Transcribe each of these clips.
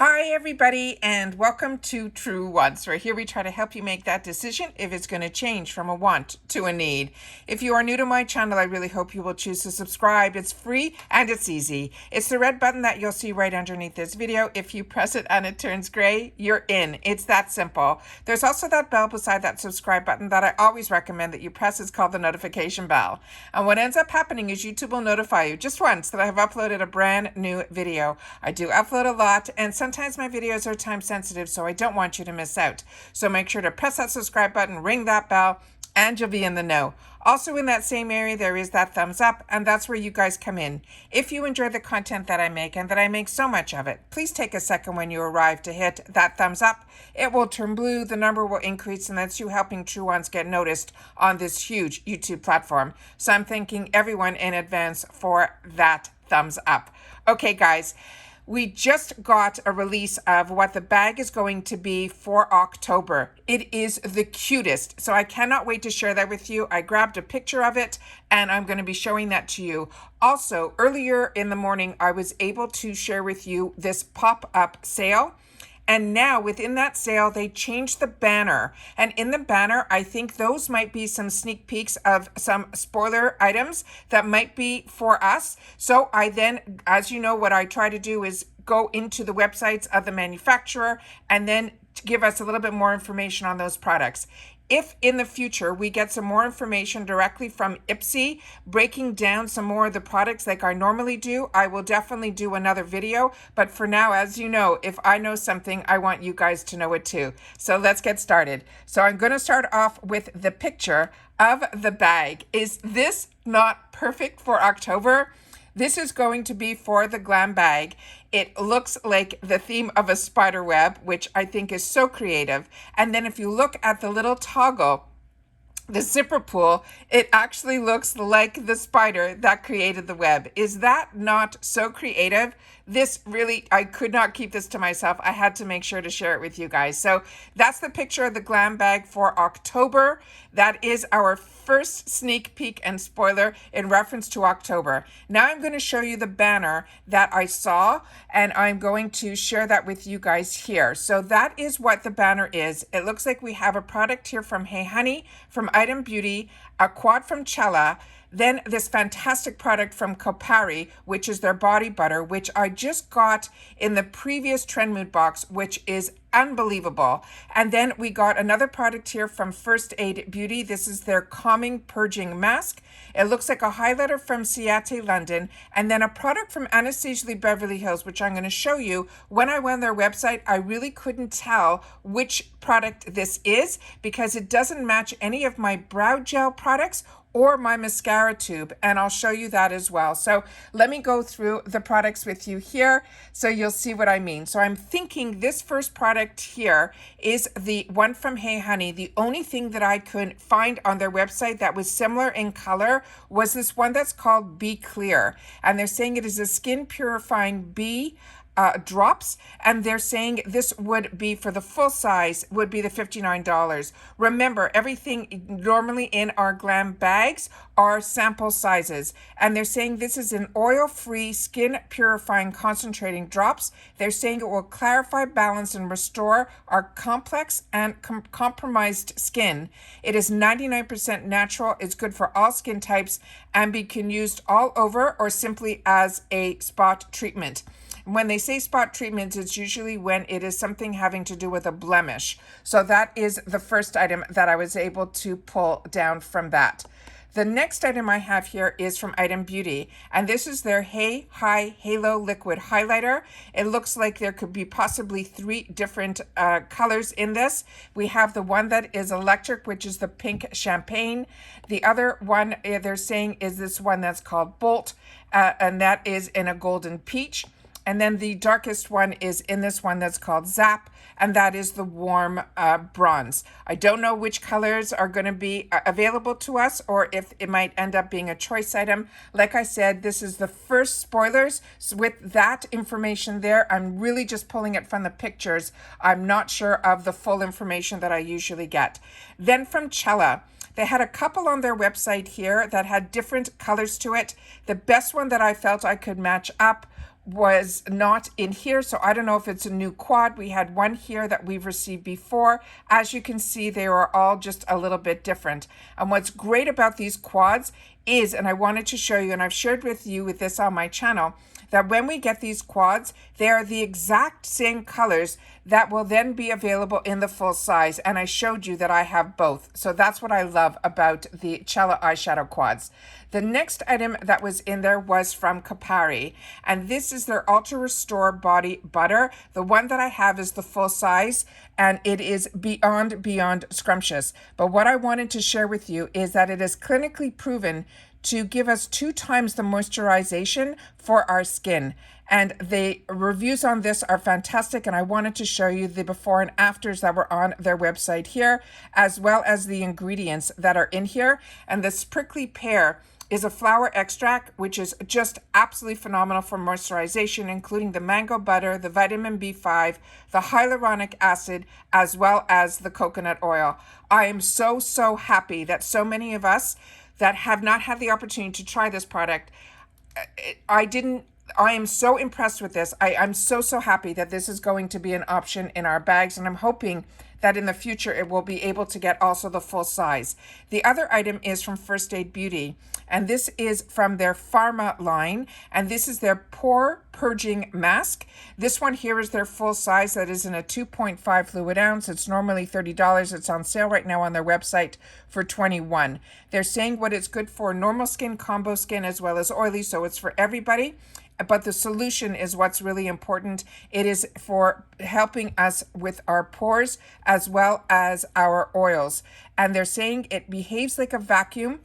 Hi everybody, and welcome to True Wants, where here we try to help you make that decision if it's going to change from a want to a need. If you are new to my channel, I really hope you will choose to subscribe. It's free and it's easy. It's the red button that you'll see right underneath this video. If you press it and it turns gray, you're in. It's that simple. There's also that bell beside that subscribe button that I always recommend that you press. It's called the notification bell. And what ends up happening is YouTube will notify you just once that I have uploaded a brand new video. I do upload a lot, and sometimes my videos are time sensitive, so I don't want you to miss out. So make sure to press that subscribe button, ring that bell, and you'll be in the know. Also in that same area, there is that thumbs up, and that's where you guys come in. If you enjoy the content that I make, and that I make so much of it, please take a second when you arrive to hit that thumbs up. It will turn blue, the number will increase, and that's you helping True Ones get noticed on this huge YouTube platform. So I'm thanking everyone in advance for that thumbs up. Okay, guys. We just got a release of what the bag is going to be for October. It is the cutest, so I cannot wait to share that with you. I grabbed a picture of it, and I'm going to be showing that to you. Also, earlier in the morning, I was able to share with you this pop-up sale. And now within that sale, they changed the banner. And in the banner, I think those might be some sneak peeks of some spoiler items that might be for us. So I then, as you know, what I try to do is go into the websites of the manufacturer and then give us a little bit more information on those products. If in the future we get some more information directly from IPSY, breaking down some more of the products like I normally do, I will definitely do another video. But for now, as you know, if I know something, I want you guys to know it too. So let's get started. So I'm going to start off with the picture of the bag. Is this not perfect for October? This is going to be for the Glam bag. It looks like the theme of a spider web, which I think is so creative. And then if you look at the little toggle, the zipper pull, it actually looks like the spider that created the web. Is that not so creative? This really, I could not keep this to myself. I had to make sure to share it with you guys. So that's the picture of the Glam bag for October. That is our first sneak peek and spoiler in reference to October. Now I'm going to show you the banner that I saw, and I'm going to share that with you guys here. So that is what the banner is. It looks like we have a product here from Hey Honey, from Item Beauty, a quad from Cella, then this fantastic product from Kopari, which is their body butter, which I just got in the previous Trend Mood box, which is unbelievable. And then we got another product here from First Aid Beauty. This is their Calming Purging Mask. It looks like a highlighter from Ciate London, and then a product from Anastasia Beverly Hills, which I'm going to show you. When I went on their website, I really couldn't tell which product this is because it doesn't match any of my brow gel products or my mascara tube, and I'll show you that as well. So let me go through the products with you here so you'll see what I mean. So I'm thinking this first product here is the one from Hey Honey. The only thing that I could find on their website that was similar in color was this one that's called Be Clear, and they're saying it is a skin purifying bee drops, and they're saying this would be for the full size would be the $59. Remember, everything normally in our Glam bags are sample sizes, and they're saying this is an oil-free skin purifying concentrating drops. They're saying it will clarify, balance, and restore our complex and compromised skin. It is 99% natural. It's good for all skin types and can used all over or simply as a spot treatment. When they say spot treatment, it's usually when it is something having to do with a blemish. So that is the first item that I was able to pull down from that. The next item I have here is from Item Beauty, and this is their Hey High Halo Liquid Highlighter. It looks like there could be possibly 3 different colors in this. We have the one that is electric, which is the pink champagne. The other one they're saying is this one that's called Bolt, and that is in a golden peach. And then the darkest one is in this one that's called Zap, and that is the warm bronze. I don't know which colors are going to be available to us or if it might end up being a choice item. Like I said, this is the first spoilers. So with that information there, I'm really just pulling it from the pictures. I'm not sure of the full information that I usually get. Then from Cella, they had a couple on their website here that had different colors to it. The best one that I felt I could match up was not in here, so I don't know if it's a new quad. We had one here that we've received before. As you can see, they are all just a little bit different. And what's great about these quads is, and I wanted to show you, and I've shared with you with this on my channel, that when we get these quads, they are the exact same colors that will then be available in the full size. And I showed you that I have both. So that's what I love about the Cello eyeshadow quads. The next item that was in there was from Capari, and this is their Ultra Restore Body Butter. The one that I have is the full size, and it is beyond scrumptious. But what I wanted to share with you is that it is clinically proven to give us 2 times the moisturization for our skin. And the reviews on this are fantastic, and I wanted to show you the before and afters that were on their website here, as well as the ingredients that are in here. And this prickly pear is a flower extract, which is just absolutely phenomenal for moisturization, including the mango butter, the vitamin B5, the hyaluronic acid, as well as the coconut oil. I am so happy that so many of us that have not had the opportunity to try this product, I am so impressed with this. I'm so happy that this is going to be an option in our bags, and I'm hoping that in the future it will be able to get also the full size. The other item is from First Aid Beauty, and this is from their Pharma line, and this is their Pore Purging Mask. This one here is their full size. That is in a 2.5 fluid ounce. It's normally $30. It's on sale right now on their website for $21. They're saying what it's good for: normal skin, combo skin, as well as oily, so it's for everybody. But the solution is what's really important. It is for helping us with our pores as well as our oils. And they're saying it behaves like a vacuum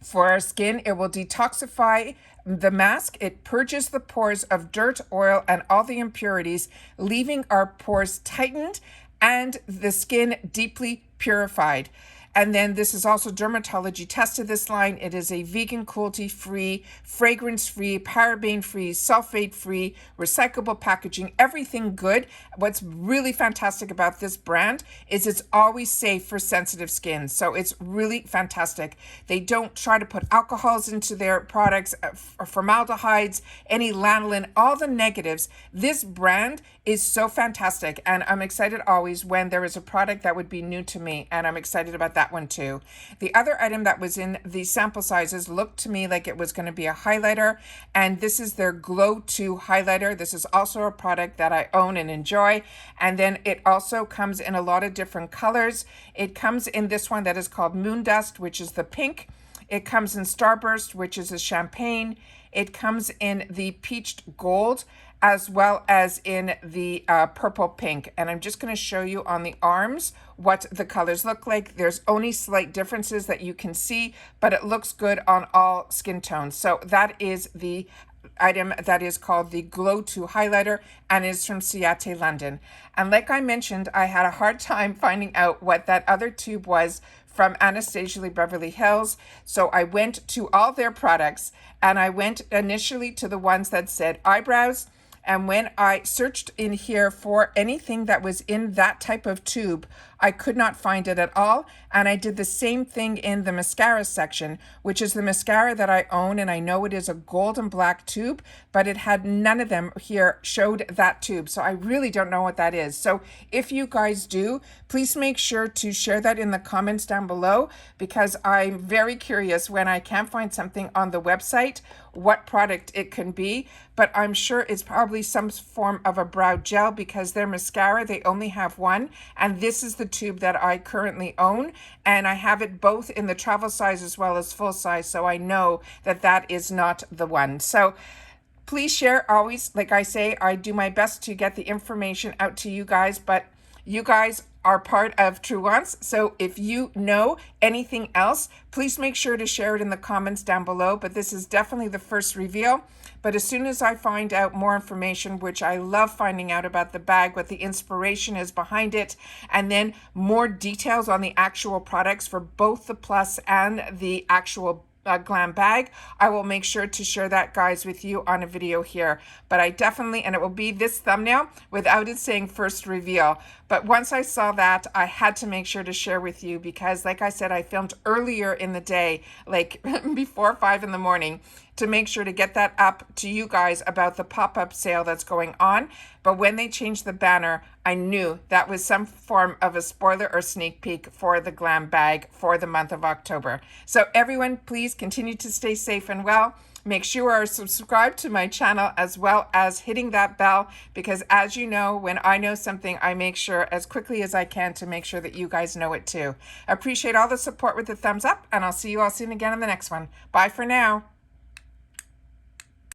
for our skin. It will detoxify the mask. It purges the pores of dirt, oil, and all the impurities, leaving our pores tightened and the skin deeply purified. And then this is also dermatology tested, this line. It is a vegan, cruelty-free, fragrance-free, paraben-free, sulfate-free, recyclable packaging, everything good. What's really fantastic about this brand is it's always safe for sensitive skin. So it's really fantastic. They don't try to put alcohols into their products, formaldehydes, any lanolin, all the negatives. This brand is so fantastic, and I'm excited always when there is a product that would be new to me, and I'm excited about that one too. The other item that was in the sample sizes looked to me like it was going to be a highlighter, and this is their Glow 2 highlighter. This is also a product that I own and enjoy, and then it also comes in a lot of different colors. It comes in this one that is called Moon Dust, which is the pink. It comes in Starburst, which is a champagne. It comes in the peached gold, as well as in the purple pink. And I'm just going to show you on the arms what the colors look like. There's only slight differences that you can see, but it looks good on all skin tones. So that is the item that is called the Glow 2 highlighter, and is from Ciate London. And like I mentioned, I had a hard time finding out what that other tube was from Anastasia Lee Beverly Hills. So I went to all their products, and I went initially to the ones that said eyebrows. And when I searched in here for anything that was in that type of tube, I could not find it at all. And I did the same thing in the mascara section, which is the mascara that I own. And I know it is a gold and black tube, but it had none of them here showed that tube. So I really don't know what that is. So if you guys do, please make sure to share that in the comments down below, because I'm very curious when I can't find something on the website, what product it can be. But I'm sure it's probably some form of a brow gel, because their mascara, they only have one. And this is the tube that I currently own, and I have it both in the travel size as well as full size, so I know that that is not the one. So please share always. Like I say, I do my best to get the information out to you guys, but you guys are part of True Wants. So if you know anything else, please make sure to share it in the comments down below. But this is definitely the first reveal. But as soon as I find out more information, which I love finding out about the bag, what the inspiration is behind it, and then more details on the actual products for both the Plus and the actual Glam bag, I will make sure to share that, guys, with you on a video here. But I definitely, and it will be this thumbnail without it saying first reveal. But once I saw that, I had to make sure to share with you, because like I said, I filmed earlier in the day, like before 5 in the morning, to make sure to get that up to you guys about the pop-up sale that's going on. But when they changed the banner, I knew that was some form of a spoiler or sneak peek for the Glam bag for the month of October. So everyone, please continue to stay safe and well. Make sure you are subscribed to my channel as well as hitting that bell, because as you know, when I know something, I make sure as quickly as I can to make sure that you guys know it too. I appreciate all the support with the thumbs up, and I'll see you all soon again in the next one. Bye for now.